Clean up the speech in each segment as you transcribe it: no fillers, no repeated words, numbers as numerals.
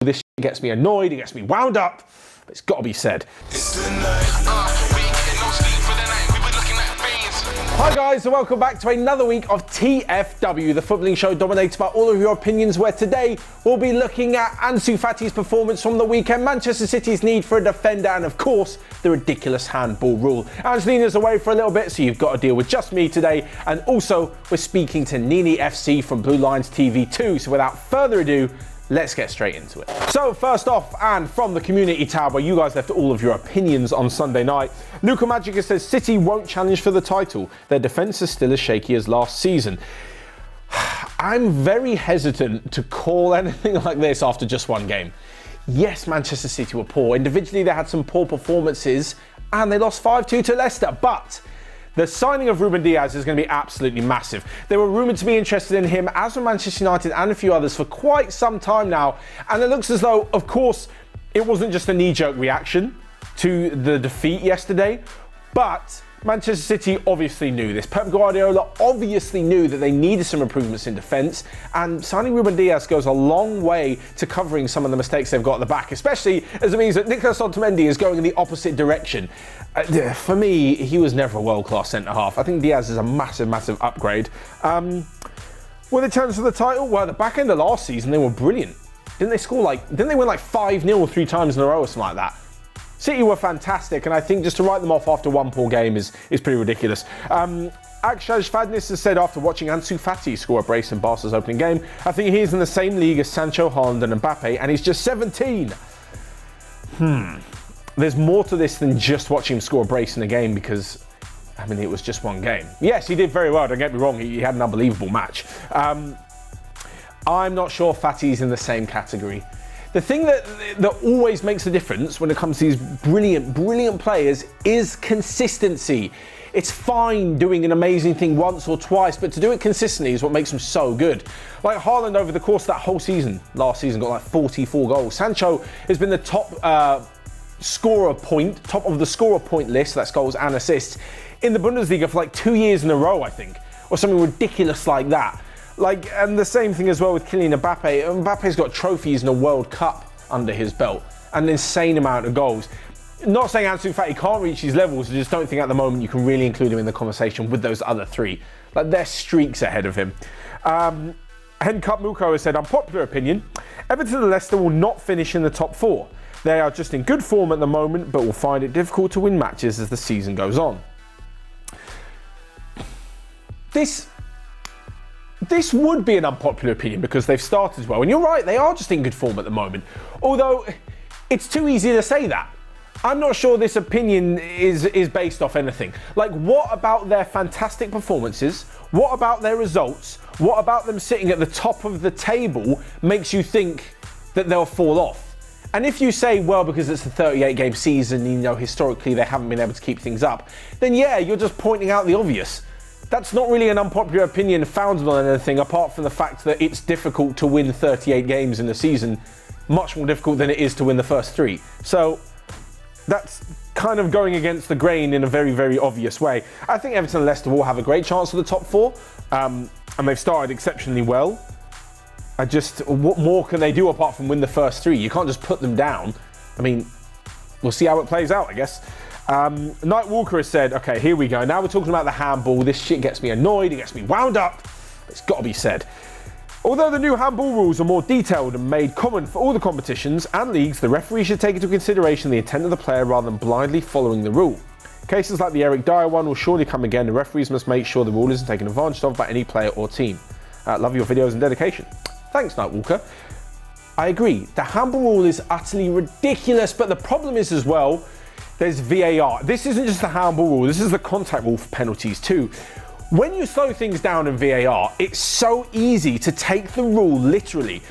This shit gets me annoyed, it gets me wound up, but it's got to be said. Hi guys, and welcome back to another week of TFW, the footballing show dominated by all of your opinions, where today we'll be looking at Ansu Fati's performance from the weekend, Manchester City's need for a defender, and of course, the ridiculous handball rule. Angelina's away for a little bit, so you've got to deal with just me today, and also we're speaking to NiiNiiFC from Blue Lines TV too, so without further ado, let's get straight into it. So first off, and from the community tab where you guys left all of your opinions on Sunday night, Luca Magica says City won't challenge for the title. Their defence is still as shaky as last season. I'm very hesitant to call anything like this after just one game. Yes, Manchester City were poor. Individually, they had some poor performances and they lost 5-2 to Leicester, but the signing of Ruben Dias is going to be absolutely massive. They were rumoured to be interested in him, as were Manchester United and a few others, for quite some time now. And it looks as though, of course, it wasn't just a knee-jerk reaction to the defeat yesterday, but Manchester City obviously knew this. Pep Guardiola obviously knew that they needed some improvements in defence, and signing Ruben Dias goes a long way to covering some of the mistakes they've got at the back, especially as it means that Nicolas Otamendi is going in the opposite direction. For me, he was never a world-class centre-half. I think Diaz is a massive, massive upgrade. Were they challenged for the title? Well, at the back end of last season, they were brilliant. Didn't they win like 5-0 3 times in a row or something like that? City were fantastic, and I think just to write them off after one poor game is pretty ridiculous. Akshaj Fadnis has said after watching Ansu Fati score a brace in Barca's opening game, I think he's in the same league as Sancho, Haaland and Mbappe, and he's just 17. There's more to this than just watching him score a brace in a game, because, I mean, it was just one game. Yes, he did very well, don't get me wrong, he had an unbelievable match. I'm not sure Fati's in the same category. The thing that always makes a difference when it comes to these brilliant, brilliant players is consistency. It's fine doing an amazing thing once or twice, but to do it consistently is what makes them so good. Like Haaland over the course of that whole season, last season, got like 44 goals. Sancho has been the top top of the scorer point list, that's goals and assists, in the Bundesliga for like 2 years in a row, I think, or something ridiculous like that. And the same thing as well with Kylian Mbappe. Mbappe's got trophies in a World Cup under his belt, an insane amount of goals. Not saying Ansu Fati can't reach these levels, I just don't think at the moment you can really include him in the conversation with those other three. Like, they're streaks ahead of him. Hencup Muko has said, unpopular opinion, Everton and Leicester will not finish in the top 4. They are just in good form at the moment, but will find it difficult to win matches as the season goes on. This would be an unpopular opinion because they've started well. And you're right, they are just in good form at the moment. Although, it's too easy to say that. I'm not sure this opinion is based off anything. Like, what about their fantastic performances? What about their results? What about them sitting at the top of the table makes you think that they'll fall off? And if you say, well, because it's a 38-game season, you know, historically they haven't been able to keep things up, then yeah, you're just pointing out the obvious. That's not really an unpopular opinion founded on anything apart from the fact that it's difficult to win 38 games in a season, much more difficult than it is to win the first 3. So that's kind of going against the grain in a very, very obvious way. I think Everton and Leicester will have a great chance for the top 4, and they've started exceptionally well. What more can they do apart from win the first 3? You can't just put them down. I mean, we'll see how it plays out, I guess. Night Walker has said, okay, here we go. Now we're talking about the handball. This shit gets me annoyed, it gets me wound up. It's got to be said. Although the new handball rules are more detailed and made common for all the competitions and leagues, the referee should take into consideration the intent of the player rather than blindly following the rule. Cases like the Eric Dyer one will surely come again, and referees must make sure the rule isn't taken advantage of by any player or team. Love your videos and dedication. Thanks, Night Walker. I agree, the handball rule is utterly ridiculous, but the problem is as well, there's VAR. This isn't just the handball rule, this is the contact rule for penalties too. When you slow things down in VAR, it's so easy to take the rule literally.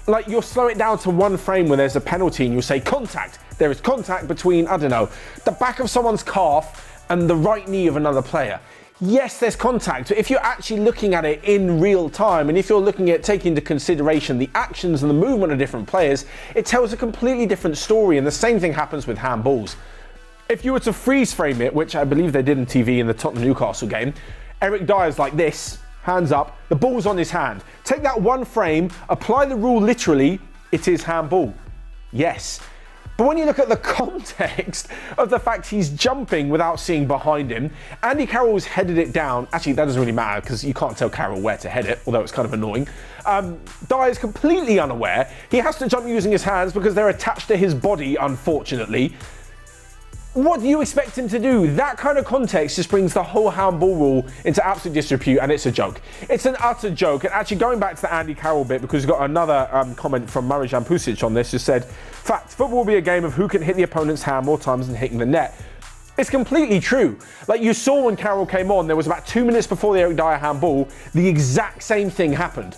Like, you'll slow it down to one frame when there's a penalty and you'll say contact. There is contact between, I don't know, the back of someone's calf and the right knee of another player. Yes, there's contact, but if you're actually looking at it in real time, and if you're looking at taking into consideration the actions and the movement of different players, it tells a completely different story, and the same thing happens with handballs. If you were to freeze frame it, which I believe they did on TV in the Tottenham-Newcastle game, Eric Dyer's like this, hands up, the ball's on his hand. Take that one frame, apply the rule literally, it is handball. Yes. But when you look at the context of the fact he's jumping without seeing behind him, Andy Carroll's headed it down. Actually, that doesn't really matter because you can't tell Carroll where to head it, although it's kind of annoying. Dyer's completely unaware. He has to jump using his hands because they're attached to his body, unfortunately. What do you expect him to do? That kind of context just brings the whole handball rule into absolute disrepute, and it's a joke. It's an utter joke. And actually, going back to the Andy Carroll bit, because we've got another comment from Marijan Pusic on this, who said, fact, football will be a game of who can hit the opponent's hand more times than hitting the net. It's completely true. Like you saw when Carroll came on, there was about 2 minutes before the Eric Dyer handball, the exact same thing happened.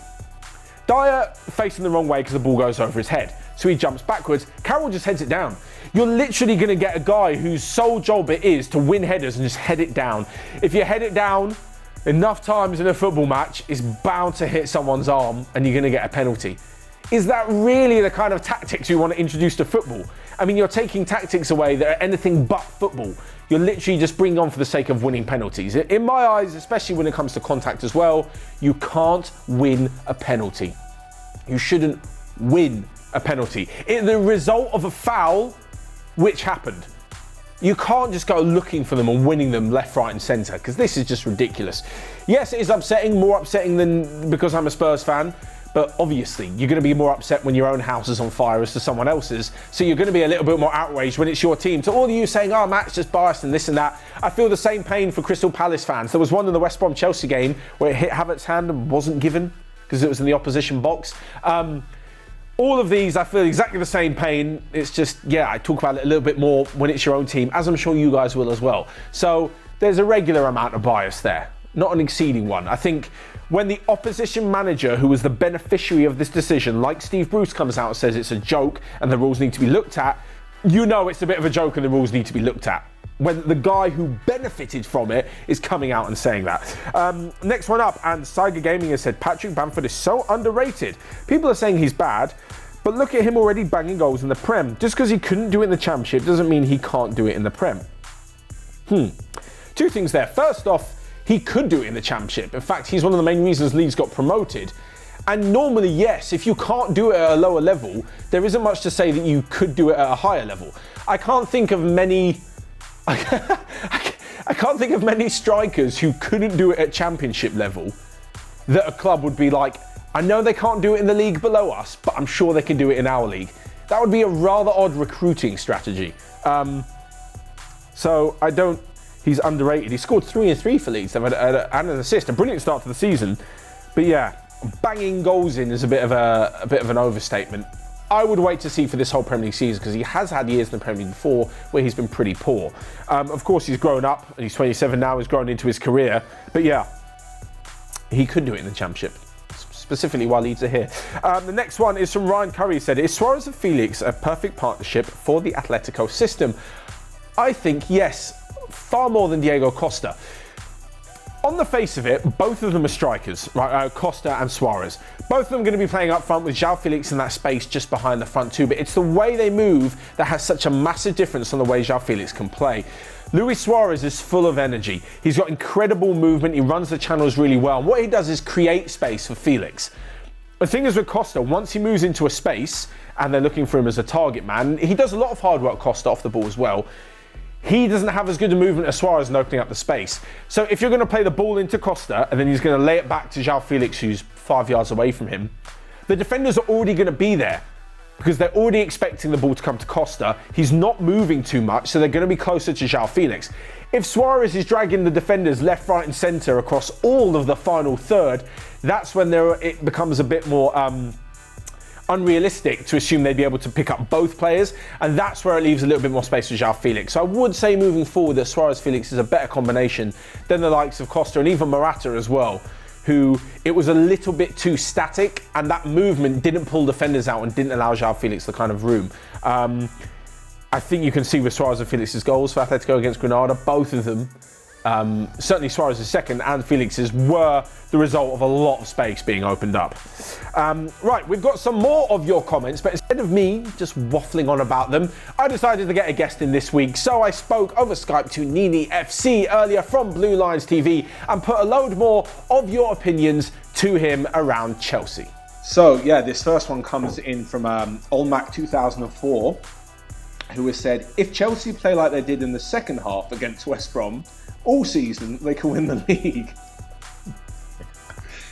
Dyer facing the wrong way because the ball goes over his head. So he jumps backwards. Carroll just heads it down. You're literally going to get a guy whose sole job it is to win headers and just head it down. If you head it down enough times in a football match, it's bound to hit someone's arm and you're going to get a penalty. Is that really the kind of tactics you want to introduce to football? I mean, you're taking tactics away that are anything but football. You're literally just bringing on for the sake of winning penalties. In my eyes, especially when it comes to contact as well, you can't win a penalty. You shouldn't win a penalty. It's the result of a foul which happened. You can't just go looking for them and winning them left, right and centre, because this is just ridiculous. Yes, it is upsetting, more upsetting than because I'm a Spurs fan, but obviously you're going to be more upset when your own house is on fire as to someone else's, so you're going to be a little bit more outraged when it's your team. To all of you saying, oh, Matt's just biased and this and that, I feel the same pain for Crystal Palace fans. There was one in the West Brom Chelsea game where it hit Havertz's hand and wasn't given because it was in the opposition box. All of these, I feel exactly the same pain. It's just, yeah, I talk about it a little bit more when it's your own team, as I'm sure you guys will as well. So there's a regular amount of bias there, not an exceeding one. I think when the opposition manager, who was the beneficiary of this decision, like Steve Bruce, comes out and says it's a joke and the rules need to be looked at, you know it's a bit of a joke and the rules need to be looked at. When the guy who benefited from it is coming out and saying that. Next one up, and Saiga Gaming has said, Patrick Bamford is so underrated. People are saying he's bad, but look at him already banging goals in the Prem. Just because he couldn't do it in the Championship doesn't mean he can't do it in the Prem. Two things there. First off, he could do it in the Championship. In fact, he's one of the main reasons Leeds got promoted. And normally, yes, if you can't do it at a lower level, there isn't much to say that you could do it at a higher level. I can't think of many strikers who couldn't do it at Championship level that a club would be like, I know they can't do it in the league below us, but I'm sure they can do it in our league. That would be a rather odd recruiting strategy. So he's underrated. He scored 3 and 3 for Leeds and an assist, a brilliant start to the season. But yeah, banging goals in is a bit of an overstatement. I would wait to see for this whole Premier League season because he has had years in the Premier League before where he's been pretty poor. Of course, he's grown up and he's 27 now, he's grown into his career. But yeah, he could do it in the Championship, specifically while Leeds are here. The next one is from Ryan Curry. He said, is Suárez and Felix a perfect partnership for the Atletico system? I think yes, far more than Diego Costa. On the face of it, both of them are strikers, right? Costa and Suárez. Both of them going to be playing up front with João Felix in that space just behind the front two, but it's the way they move that has such a massive difference on the way João Felix can play. Luis Suárez is full of energy. He's got incredible movement. He runs the channels really well. And what he does is create space for Felix. The thing is with Costa, once he moves into a space and they're looking for him as a target man, he does a lot of hard work, Costa, off the ball as well. He doesn't have as good a movement as Suárez in opening up the space. So if you're going to play the ball into Costa and then he's going to lay it back to João Felix, who's 5 yards away from him, the defenders are already going to be there because they're already expecting the ball to come to Costa. He's not moving too much, so they're going to be closer to João Felix. If Suárez is dragging the defenders left, right and centre across all of the final third, that's when it becomes a bit more unrealistic to assume they'd be able to pick up both players, and that's where it leaves a little bit more space for João Felix. So I would say moving forward that Suárez-Felix is a better combination than the likes of Costa and even Morata as well, who it was a little bit too static and that movement didn't pull defenders out and didn't allow João Felix the kind of room. I think you can see with Suárez and Felix's goals for Atletico against Granada, both of them, certainly Suárez's second and Felix's, were the result of a lot of space being opened up. Right, we've got some more of your comments, but instead of me just waffling on about them, I decided to get a guest in this week. So I spoke over Skype to NiiNiiFC earlier from Blue Lions TV and put a load more of your opinions to him around Chelsea. So yeah, this first one comes in from Olmac 2004, who has said, if Chelsea play like they did in the second half against West Brom all season, they can win the league.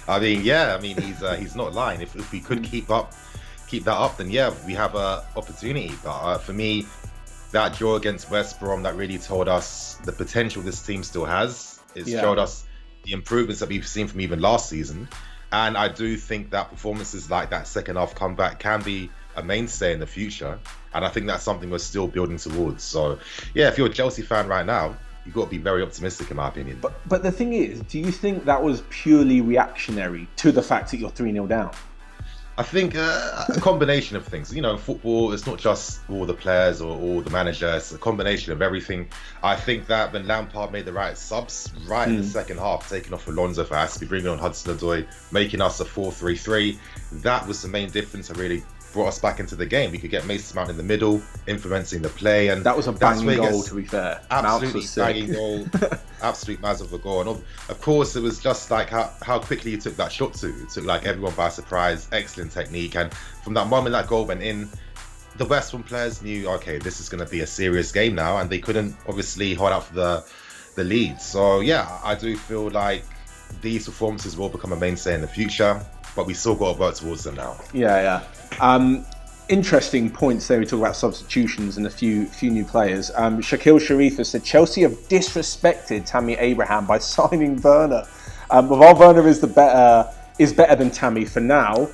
I mean, yeah, I mean, he's not lying. If we could keep that up, then yeah, we have a opportunity. But for me, that draw against West Brom, that really told us the potential this team still has. It showed us the improvements that we've seen from even last season. And I do think that performances like that second half comeback can be a mainstay in the future. And I think that's something we're still building towards. So yeah, if you're a Chelsea fan right now, you've got to be very optimistic, in my opinion. But the thing is, do you think that was purely reactionary to the fact that you're 3-0 down? I think a combination of things. You know, in football, it's not just all the players or all the manager. It's a combination of everything. I think that when Lampard made the right subs in the second half, taking off Alonso for Aspie, bringing on Hudson-Odoi, making us a 4-3-3, that was the main difference that really brought us back into the game. We could get Mason Mount in the middle, influencing the play, and that was a banging goal, to be fair. Absolutely banging goal, absolute mazz of a goal. And of course, it was just like how quickly he took that shot too. It took like everyone by surprise. Excellent technique, and from that moment that goal went in, the West Ham players knew, okay, this is going to be a serious game now, and they couldn't obviously hold out for the lead. So yeah, I do feel like these performances will become a mainstay in the future, but we still got to work towards them now. Yeah. Interesting points there. We talk about substitutions and a few new players. Shakil Sharif has said Chelsea have disrespected Tammy Abraham by signing Werner. While Werner is better than Tammy for now,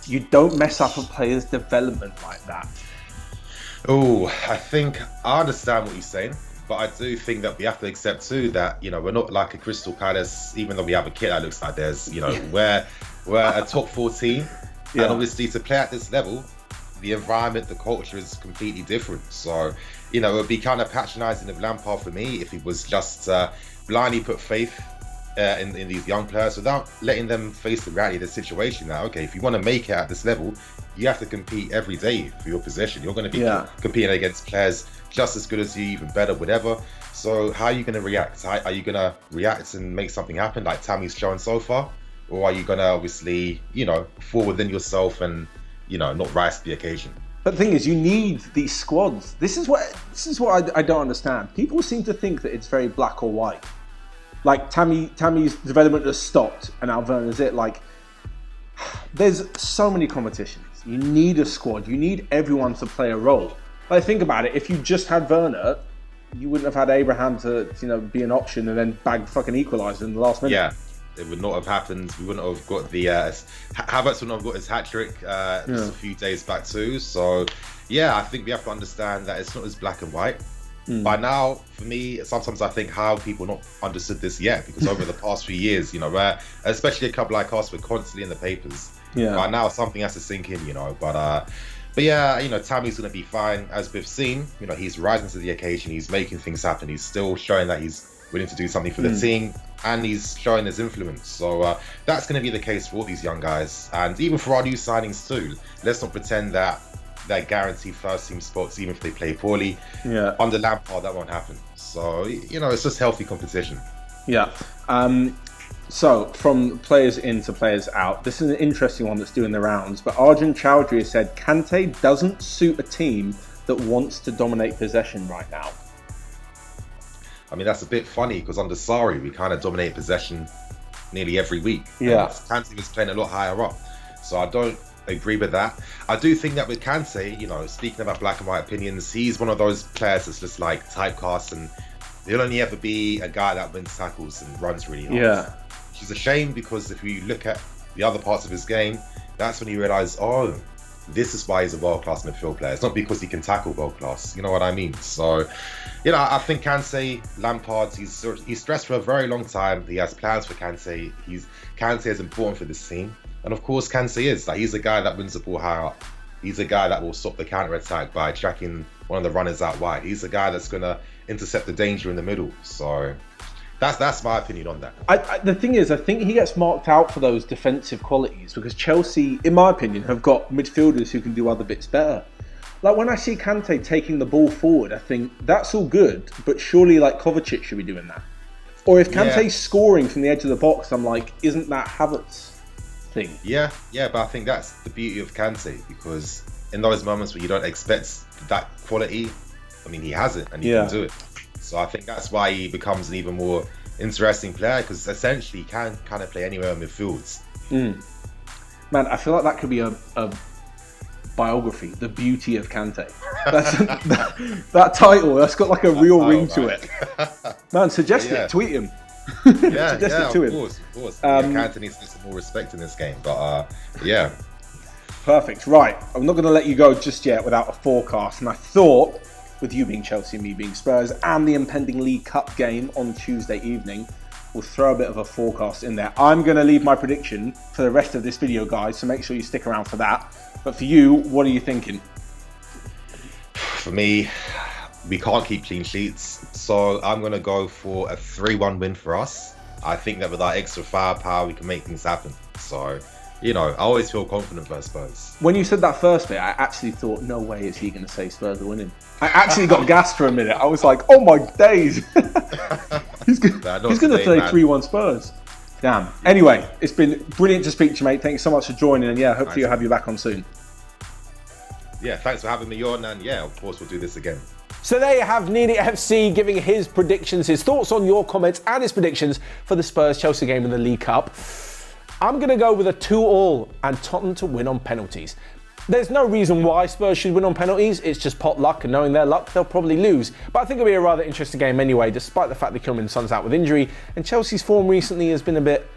you don't mess up a player's development like that. Oh, I understand what you're saying, but I do think that we have to accept too that, you know, we're not like a Crystal Palace, even though we have a kit that looks like theirs. You know, we're a top 4 team. Yeah. And obviously to play at this level, the environment, the culture is completely different. So, you know, it would be kind of patronising of Lampard for me if he was just blindly put faith in these young players without letting them face the reality of the situation. Now, okay, if you want to make it at this level, you have to compete every day for your position. You're going to be competing against players just as good as you, even better, whatever. So how are you going to react? Are you going to react and make something happen like Tammy's shown so far? Or are you going to obviously, you know, fall within yourself and, you know, not rise to the occasion? But the thing is, you need these squads. This is what I don't understand. People seem to think that it's very black or white. Like Tammy's development has stopped and now Werner's it. Like, there's so many competitions. You need a squad. You need everyone to play a role. Like, think about it. If you just had Werner, you wouldn't have had Abraham to, you know, be an option and then bag fucking equaliser in the last minute. Yeah. It would not have happened. We wouldn't have got the Havertz wouldn't have got his hat-trick just a few days back too. So yeah, I think we have to understand that it's not as black and white. By now, for me, sometimes I think how people not understood this yet, because over the past few years, you know, where especially a couple like us, we're constantly in the papers. By now, something has to sink in, you know. But yeah, you know, Tammy's going to be fine. As we've seen, you know, he's rising to the occasion. He's making things happen. He's still showing that he's willing to do something for the team, and he's showing his influence. So that's going to be the case for all these young guys, and even for our new signings too. Let's not pretend that they're guaranteed first team spots, even if they play poorly. Under Lampard, that won't happen. So, you know, it's just healthy competition. So from players in to players out, this is an interesting one that's doing the rounds, but Arjun Chowdhury has said Kante doesn't suit a team that wants to dominate possession right now. I mean, that's a bit funny because under Sarri, we kind of dominate possession nearly every week. Kante was playing a lot higher up. So I don't agree with that. I do think that with Kante, you know, speaking about black and white opinions, he's one of those players that's just like typecast, and he'll only ever be a guy that wins tackles and runs really hard. Which is a shame, because if you look at the other parts of his game, that's when you realise, oh, this is why he's a world-class midfield player. It's not because he can tackle world-class. You know what I mean? So, you know, I think Kante, Lampard, he's stressed for a very long time. He has plans for Kante. Kante is important for this team. And of course, Kante is. Like, he's a guy that wins the ball high up. He's a guy that will stop the counter-attack by tracking one of the runners out wide. He's a guy that's going to intercept the danger in the middle. So that's my opinion on that. The thing is, I think he gets marked out for those defensive qualities, because Chelsea, in my opinion, have got midfielders who can do other bits better. Like, when I see Kante taking the ball forward, I think that's all good, but surely like Kovacic should be doing that. Or if Kante's scoring from the edge of the box, I'm like, isn't that Havertz? thing. Yeah, but I think that's the beauty of Kante, because in those moments where you don't expect that quality, I mean, he has it and he can do it. So I think that's why he becomes an even more interesting player, because essentially he can kind of play anywhere in midfields. Man, I feel like that could be a biography, The Beauty of Kante. That title, that's got like a real ring to it. Man, suggest it, tweet him. Suggest it to him. Of course. Kante needs to get some more respect in this game, but yeah. Perfect. Right, I'm not going to let you go just yet without a forecast, and I thought, with you being Chelsea and me being Spurs, and the impending League Cup game on Tuesday evening, we'll throw a bit of a forecast in there. I'm going to leave my prediction for the rest of this video, guys, so make sure you stick around for that. But for you, what are you thinking? For me, we can't keep clean sheets, so I'm going to go for a 3-1 win for us. I think that with our extra firepower, we can make things happen. So, you know, I always feel confident for Spurs. When you said that first bit, I actually thought, no way is he going to say Spurs are winning. I actually got gassed for a minute. I was like, oh my days. He's going to say 3-1 Spurs. Damn. Anyway, it's been brilliant to speak to you, mate. Thanks so much for joining, and yeah, hopefully I'll have you back on soon. Yeah, thanks for having me on, and yeah, of course we'll do this again. So there you have NiiNiiFC giving his predictions, his thoughts on your comments and his predictions for the Spurs-Chelsea game in the League Cup. I'm going to go with a 2-2 and Tottenham to win on penalties. There's no reason why Spurs should win on penalties. It's just pot luck, and knowing their luck, they'll probably lose. But I think it'll be a rather interesting game anyway, despite the fact that Heung-min Son's out with injury, and Chelsea's form recently has been a bit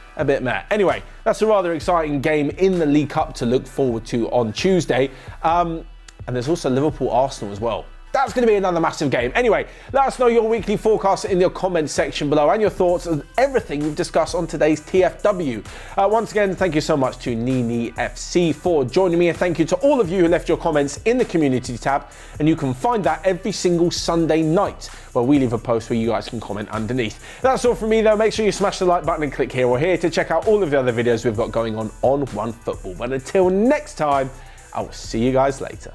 meh. Anyway, that's a rather exciting game in the League Cup to look forward to on Tuesday. And there's also Liverpool-Arsenal as well. That's going to be another massive game. Anyway, let us know your weekly forecast in your comments section below and your thoughts on everything we've discussed on today's TFW. Once again, thank you so much to NiiNiiFC for joining me, and thank you to all of you who left your comments in the community tab. And you can find that every single Sunday night, where we leave a post where you guys can comment underneath. That's all from me though. Make sure you smash the like button and click here or here to check out all of the other videos we've got going on OneFootball. But until next time, I will see you guys later.